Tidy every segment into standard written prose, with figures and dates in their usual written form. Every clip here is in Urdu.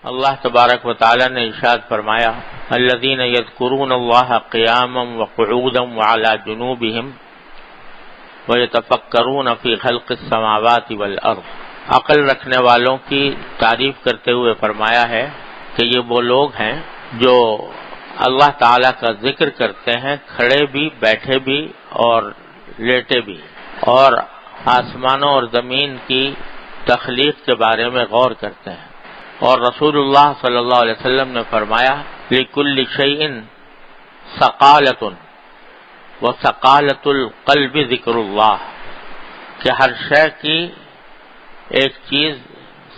اللہ تبارک و تعالی نے ارشاد فرمایا الذین یذکرون اللہ قیاما وقعودا وعلی جنوبہم ویتفکرون فی خلق السماوات والارض۔ عقل رکھنے والوں کی تعریف کرتے ہوئے فرمایا ہے کہ یہ وہ لوگ ہیں جو اللہ تعالیٰ کا ذکر کرتے ہیں کھڑے بھی، بیٹھے بھی اور لیٹے بھی، اور آسمانوں اور زمین کی تخلیق کے بارے میں غور کرتے ہیں۔ اور رسول اللہ صلی اللہ علیہ وسلم نے فرمایا لِكُلِّ شَيْءٍ ثَقَالَةٌ وَثَقَالَةُ الْقَلْبِ ذِكْرُ اللَّهِ، کہ ہر شے کی ایک چیز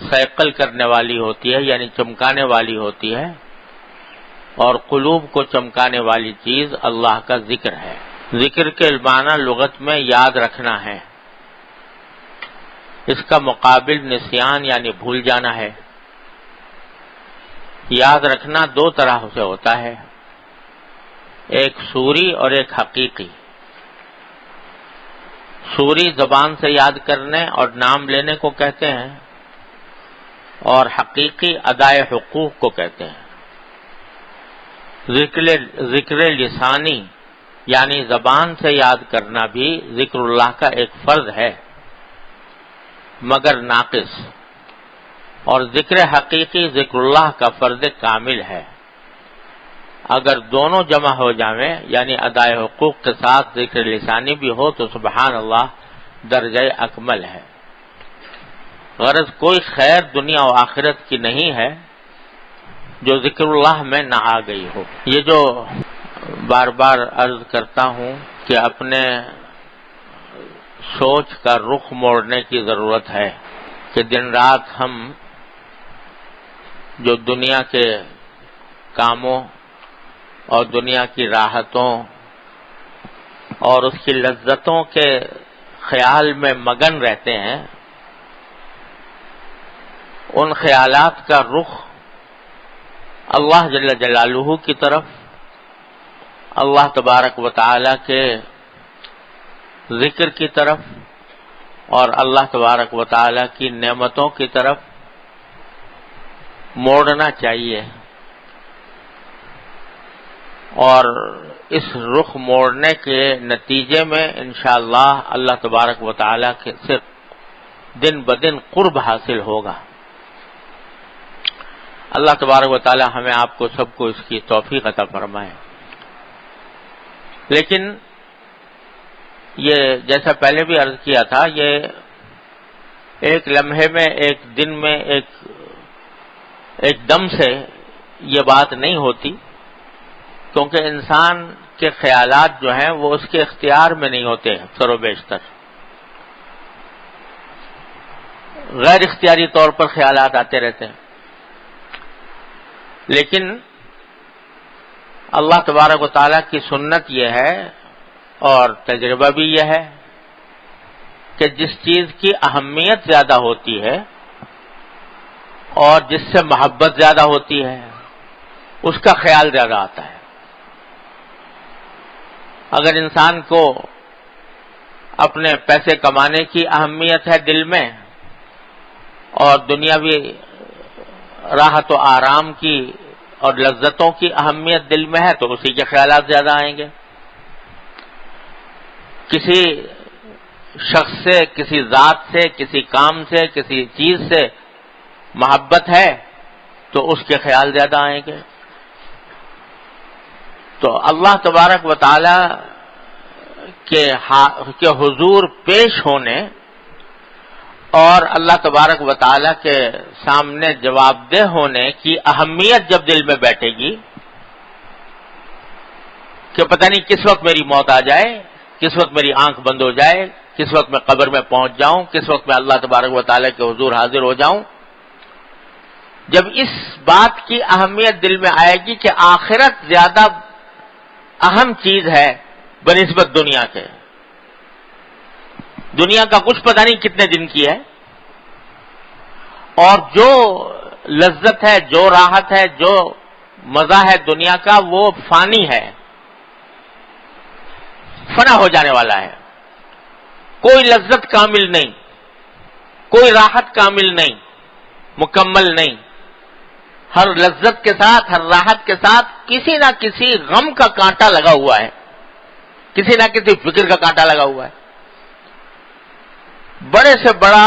ثقل کرنے والی ہوتی ہے، یعنی چمکانے والی ہوتی ہے، اور قلوب کو چمکانے والی چیز اللہ کا ذکر ہے۔ ذکر کے معنی لغت میں یاد رکھنا ہے، اس کا مقابل نسیان یعنی بھول جانا ہے۔ یاد رکھنا دو طرح سے ہوتا ہے، ایک صوری اور ایک حقیقی۔ صوری زبان سے یاد کرنے اور نام لینے کو کہتے ہیں، اور حقیقی ادائے حقوق کو کہتے ہیں۔ ذکر لسانی یعنی زبان سے یاد کرنا بھی ذکر اللہ کا ایک فرض ہے مگر ناقص، اور ذکر حقیقی ذکر اللہ کا فرض کامل ہے۔ اگر دونوں جمع ہو جائیں یعنی ادائے حقوق کے ساتھ ذکر لسانی بھی ہو تو سبحان اللہ درجہ اکمل ہے۔ غرض کوئی خیر دنیا و آخرت کی نہیں ہے جو ذکر اللہ میں نہ آ گئی ہو۔ یہ جو بار بار عرض کرتا ہوں کہ اپنے سوچ کا رخ موڑنے کی ضرورت ہے کہ دن رات ہم جو دنیا کے کاموں اور دنیا کی راحتوں اور اس کی لذتوں کے خیال میں مگن رہتے ہیں، ان خیالات کا رخ اللہ جل جلالہ کی طرف، اللہ تبارک و تعالی کے ذکر کی طرف اور اللہ تبارک و تعالی کی نعمتوں کی طرف موڑنا چاہیے، اور اس رخ موڑنے کے نتیجے میں انشاءاللہ اللہ تبارک و تعالی کے سے دن بدن قرب حاصل ہوگا۔ اللہ تبارک و تعالی ہمیں آپ کو سب کو اس کی توفیق عطا فرمائے۔ لیکن یہ جیسا پہلے بھی عرض کیا تھا، یہ ایک لمحے میں، ایک دن میں، ایک دم سے یہ بات نہیں ہوتی، کیونکہ انسان کے خیالات جو ہیں وہ اس کے اختیار میں نہیں ہوتے، اکثر و بیشتر غیر اختیاری طور پر خیالات آتے رہتے ہیں۔ لیکن اللہ تبارک و تعالیٰ کی سنت یہ ہے اور تجربہ بھی یہ ہے کہ جس چیز کی اہمیت زیادہ ہوتی ہے اور جس سے محبت زیادہ ہوتی ہے اس کا خیال زیادہ آتا ہے۔ اگر انسان کو اپنے پیسے کمانے کی اہمیت ہے دل میں اور دنیاوی راحت و آرام کی اور لذتوں کی اہمیت دل میں ہے تو اسی کے خیالات زیادہ آئیں گے۔ کسی شخص سے، کسی ذات سے، کسی کام سے، کسی چیز سے محبت ہے تو اس کے خیال زیادہ آئیں گے۔ تو اللہ تبارک و تعالی کے حضور پیش ہونے اور اللہ تبارک و تعالی کے سامنے جواب دہ ہونے کی اہمیت جب دل میں بیٹھے گی کہ پتہ نہیں کس وقت میری موت آ جائے، کس وقت میری آنکھ بند ہو جائے، کس وقت میں قبر میں پہنچ جاؤں، کس وقت میں اللہ تبارک و تعالی کے حضور حاضر ہو جاؤں، جب اس بات کی اہمیت دل میں آئے گی کہ آخرت زیادہ اہم چیز ہے بنسبت دنیا کے، دنیا کا کچھ پتہ نہیں کتنے دن کی ہے، اور جو لذت ہے، جو راحت ہے، جو مزہ ہے دنیا کا وہ فانی ہے، فنا ہو جانے والا ہے۔ کوئی لذت کامل نہیں، کوئی راحت کامل نہیں، مکمل نہیں۔ ہر لذت کے ساتھ، ہر راحت کے ساتھ کسی نہ کسی غم کا کانٹا لگا ہوا ہے، کسی نہ کسی فکر کا کانٹا لگا ہوا ہے۔ بڑے سے بڑا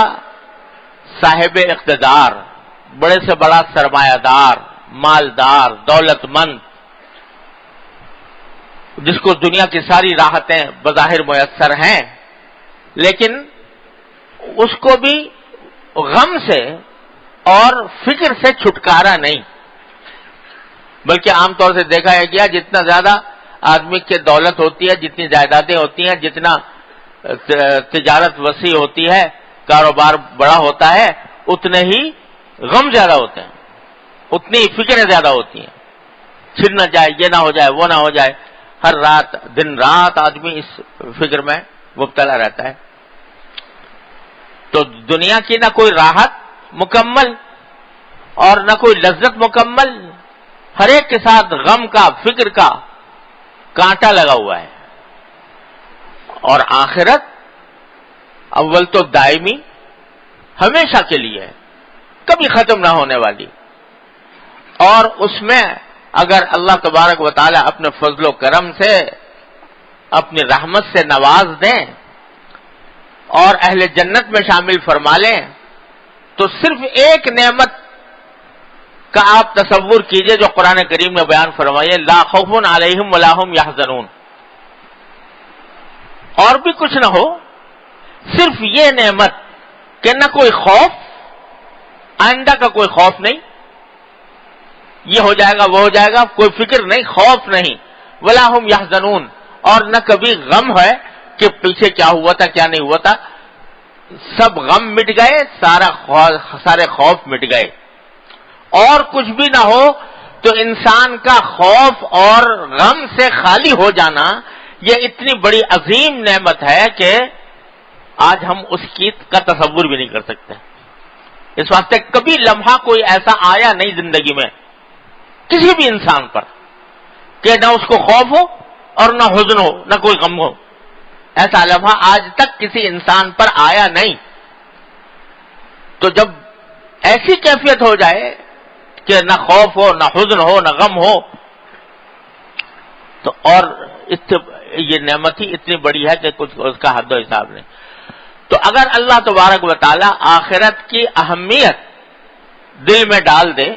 صاحب اقتدار، بڑے سے بڑا سرمایہ دار، مالدار، دولت مند، جس کو دنیا کی ساری راحتیں بظاہر میسر ہیں، لیکن اس کو بھی غم سے اور فکر سے چھٹکارا نہیں، بلکہ عام طور سے دیکھا ہے گیا جتنا زیادہ آدمی کی دولت ہوتی ہے، جتنی جائیدادیں ہوتی ہیں، جتنا تجارت وسیع ہوتی ہے، کاروبار بڑا ہوتا ہے، اتنے ہی غم زیادہ ہوتے ہیں، اتنی فکریں زیادہ ہوتی ہیں، چھن نہ جائے، یہ نہ ہو جائے، وہ نہ ہو جائے، ہر رات دن رات آدمی اس فکر میں مبتلا رہتا ہے۔ تو دنیا کی نہ کوئی راحت مکمل اور نہ کوئی لذت مکمل، ہر ایک کے ساتھ غم کا، فکر کا کانٹا لگا ہوا ہے۔ اور آخرت اول تو دائمی، ہمیشہ کے لیے ہے، کبھی ختم نہ ہونے والی، اور اس میں اگر اللہ تبارک و تعالی اپنے فضل و کرم سے، اپنی رحمت سے نواز دیں اور اہل جنت میں شامل فرما لیں، تو صرف ایک نعمت کا آپ تصور کیجئے جو قرآن کریم میں بیان فرمائیے، لا خوف علیہم ولا هم یحزنون، اور بھی کچھ نہ ہو، صرف یہ نعمت کہ نہ کوئی خوف، آئندہ کا کوئی خوف نہیں، یہ ہو جائے گا وہ ہو جائے گا، کوئی فکر نہیں، خوف نہیں، ولا هم یحزنون، اور نہ کبھی غم ہے کہ پیچھے کیا ہوا تھا کیا نہیں ہوا تھا، سب غم مٹ گئے، سارے خوف مٹ گئے، اور کچھ بھی نہ ہو تو انسان کا خوف اور غم سے خالی ہو جانا یہ اتنی بڑی عظیم نعمت ہے کہ آج ہم اس کی کا تصور بھی نہیں کر سکتے۔ اس واسطے کبھی لمحہ کوئی ایسا آیا نہیں زندگی میں کسی بھی انسان پر کہ نہ اس کو خوف ہو اور نہ حزن ہو، نہ کوئی غم ہو، ایسا لمحہ آج تک کسی انسان پر آیا نہیں۔ تو جب ایسی کیفیت ہو جائے کہ نہ خوف ہو، نہ حزن ہو، نہ غم ہو، تو اور یہ نعمت ہی اتنی بڑی ہے کہ کچھ اس کا حد و حساب نہیں۔ تو اگر اللہ تبارک و تعالی آخرت کی اہمیت دل میں ڈال دے،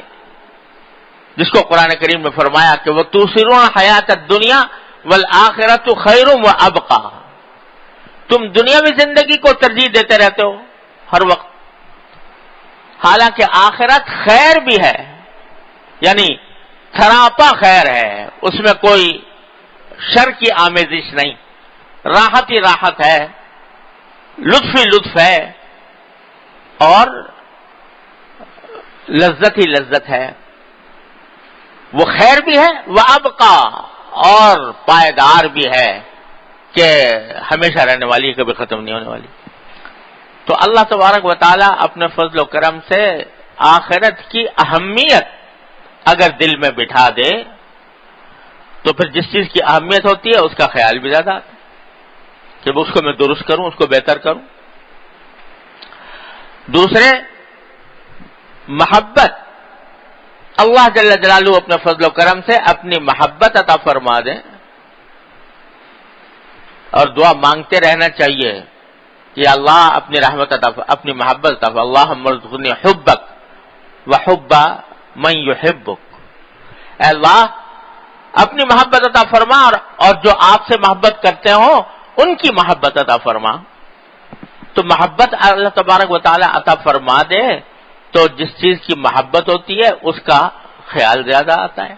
جس کو قرآن کریم میں فرمایا کہ وہ تؤثرون حیات الدنیا والآخرۃ خیر وابقی، تم دنیاوی زندگی کو ترجیح دیتے رہتے ہو ہر وقت، حالانکہ آخرت خیر بھی ہے، یعنی سراپا خیر ہے، اس میں کوئی شر کی آمیزش نہیں، راحت ہی راحت ہے، لطف ہی لطف ہے، اور لذت ہی لذت ہے، وہ خیر بھی ہے، وابقا، اور پائیدار بھی ہے کہ ہمیشہ رہنے والی ہے، کبھی ختم نہیں ہونے والی۔ تو اللہ تبارک و تعالی اپنے فضل و کرم سے آخرت کی اہمیت اگر دل میں بٹھا دے تو پھر جس چیز کی اہمیت ہوتی ہے اس کا خیال بھی زیادہ آتا ہے کہ اس کو میں درست کروں، اس کو بہتر کروں۔ دوسرے، محبت، اللہ جل جلالہ اپنے فضل و کرم سے اپنی محبت عطا فرما دیں، اور دعا مانگتے رہنا چاہیے کہ اللہ اپنی رحمت عطا، اپنی محبت عطا، اللہم ارزقنی حبک وحب من یحبک، اے اللہ اپنی محبت عطا فرما اور جو آپ سے محبت کرتے ہوں ان کی محبت عطا فرما۔ تو محبت اللہ تبارک و تعالی عطا فرما دے تو جس چیز کی محبت ہوتی ہے اس کا خیال زیادہ آتا ہے،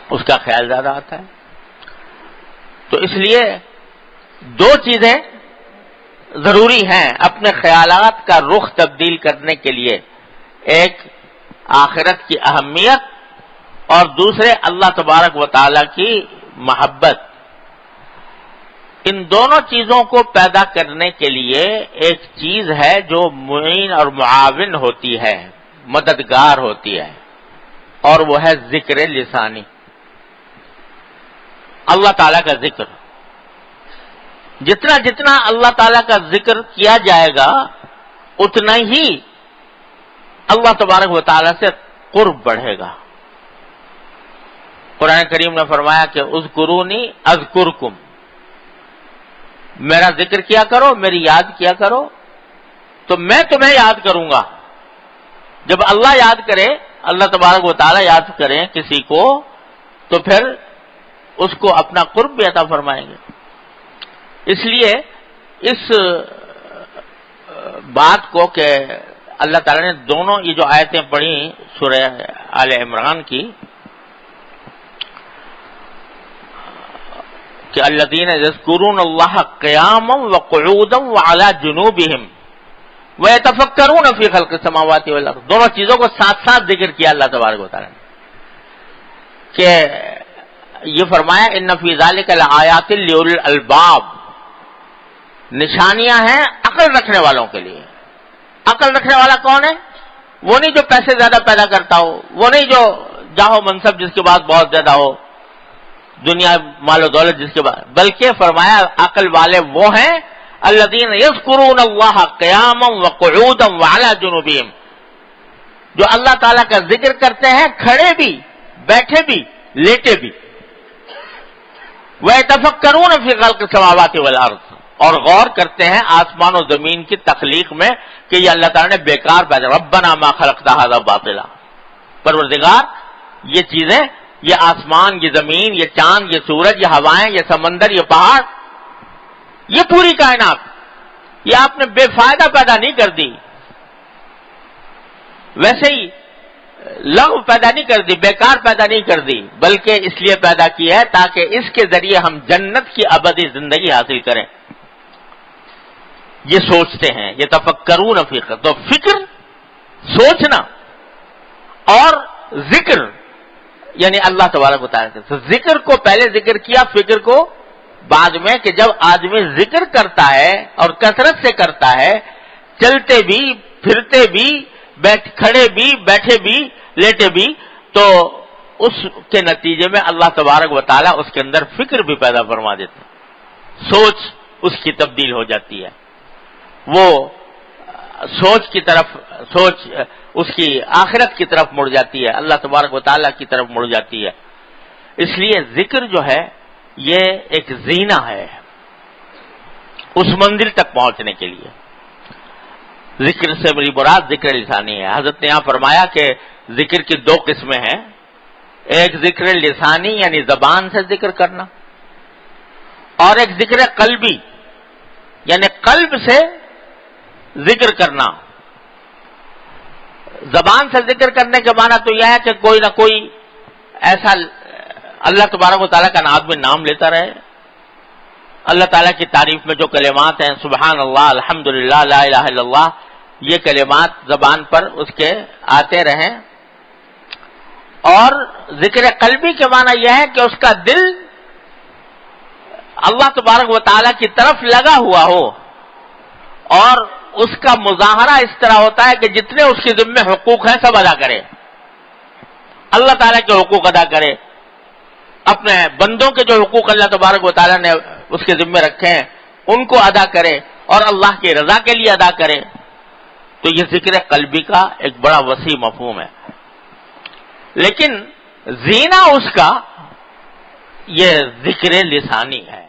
اس کا خیال زیادہ آتا ہے۔ تو اس لیے دو چیزیں ضروری ہیں اپنے خیالات کا رخ تبدیل کرنے کے لیے، ایک آخرت کی اہمیت اور دوسرے اللہ تبارک و تعالی کی محبت۔ ان دونوں چیزوں کو پیدا کرنے کے لیے ایک چیز ہے جو معین اور معاون ہوتی ہے، مددگار ہوتی ہے، اور وہ ہے ذکر لسانی، اللہ تعالیٰ کا ذکر۔ جتنا جتنا اللہ تعالیٰ کا ذکر کیا جائے گا اتنا ہی اللہ تبارک و تعالی سے قرب بڑھے گا۔ قرآن کریم نے فرمایا کہ اذکرونی اذکرکم، میرا ذکر کیا کرو، میری یاد کیا کرو تو میں تمہیں یاد کروں گا۔ جب اللہ یاد کرے، اللہ تبارک و تعالی یاد کریں کسی کو تو پھر اس کو اپنا قرب بھی عطا فرمائیں گے۔ اس لیے اس بات کو کہ اللہ تعالی نے دونوں یہ جو آیتیں پڑھی سورہ آل عمران کی کہ الذین یذکرون اللہ قیاما وقعودا وعلی جنوبہم ویتفکرون فی خلق السماوات والارض، دونوں چیزوں کو ساتھ ساتھ ذکر کیا اللہ تبارک و تعالی نے کہ یہ فرمایا ان فی ذلک لآیات لأولی الالباب، نشانیاں ہیں عقل رکھنے والوں کے لیے۔ عقل رکھنے والا کون ہے؟ وہ نہیں جو پیسے زیادہ پیدا کرتا ہو، وہ نہیں جو جاہو منصب جس کے بعد بہت زیادہ ہو، دنیا مال و دولت جس کے بعد، بلکہ فرمایا عقل والے وہ ہیں الذین یذکرون اللہ قیاما وقعودا وعلی جنوبہم، جو اللہ تعالیٰ کا ذکر کرتے ہیں کھڑے بھی، بیٹھے بھی، لیٹے بھی۔ وَيَتَفَكَّرُونَ فِي خَلْقِ السَّمَاوَاتِ وَالْأَرْضِ، اور غور کرتے ہیں آسمان و زمین کی تخلیق میں کہ یہ اللہ تعالیٰ نے بیکار پیدا، ربنا ما خلقت ھذا باطلا، پروردگار یہ چیزیں، یہ آسمان، یہ زمین، یہ چاند، یہ سورج، یہ ہوائیں، یہ سمندر، یہ پہاڑ، یہ پوری کائنات، یہ آپ نے بے فائدہ پیدا نہیں کر دی، ویسے ہی لغو پیدا نہیں کر دی، بیکار پیدا نہیں کر دی، بلکہ اس لیے پیدا کی ہے تاکہ اس کے ذریعے ہم جنت کی ابدی زندگی حاصل کریں۔ یہ سوچتے ہیں، یہ تفکرون فی خلق، تو فکر، سوچنا اور ذکر یعنی اللہ تبارک و تعالیٰ سے ذکر کو پہلے ذکر کیا، فکر کو بعد میں، کہ جب آدمی ذکر کرتا ہے اور کثرت سے کرتا ہے، چلتے بھی، پھرتے بھی، کھڑے بھی، بیٹھے بھی، لیٹے بھی، تو اس کے نتیجے میں اللہ تبارک و تعالیٰ اس کے اندر فکر بھی پیدا فرما دیتے ہیں، سوچ اس کی تبدیل ہو جاتی ہے، وہ سوچ کی طرف، سوچ اس کی آخرت کی طرف مڑ جاتی ہے، اللہ تبارک و تعالیٰ کی طرف مڑ جاتی ہے۔ اس لیے ذکر جو ہے یہ ایک زینہ ہے اس منزل تک پہنچنے کے لیے۔ ذکر سے بڑی مراد ذکر لسانی ہے۔ حضرت نے یہاں فرمایا کہ ذکر کی دو قسمیں ہیں، ایک ذکر لسانی یعنی زبان سے ذکر کرنا، اور ایک ذکر قلبی یعنی قلب سے ذکر کرنا۔ زبان سے ذکر کرنے کے معنی تو یہ ہے کہ کوئی نہ کوئی ایسا اللہ تبارک و تعالیٰ کا آدمی نام لیتا رہے، اللہ تعالیٰ کی تعریف میں جو کلمات ہیں، سبحان اللہ، الحمدللہ، لا الہ الا اللہ، یہ کلمات زبان پر اس کے آتے رہیں۔ اور ذکر قلبی کے معنی یہ ہے کہ اس کا دل اللہ تبارک و تعالیٰ کی طرف لگا ہوا ہو، اور اس کا مظاہرہ اس طرح ہوتا ہے کہ جتنے اس کے ذمہ حقوق ہیں سب ادا کرے، اللہ تعالیٰ کے حقوق ادا کرے، اپنے بندوں کے جو حقوق اللہ تبارک و تعالیٰ نے اس کے ذمہ رکھے ہیں ان کو ادا کرے، اور اللہ کی رضا کے لیے ادا کرے۔ تو یہ ذکر قلبی کا ایک بڑا وسیع مفہوم ہے، لیکن زینہ اس کا یہ ذکر لسانی ہے۔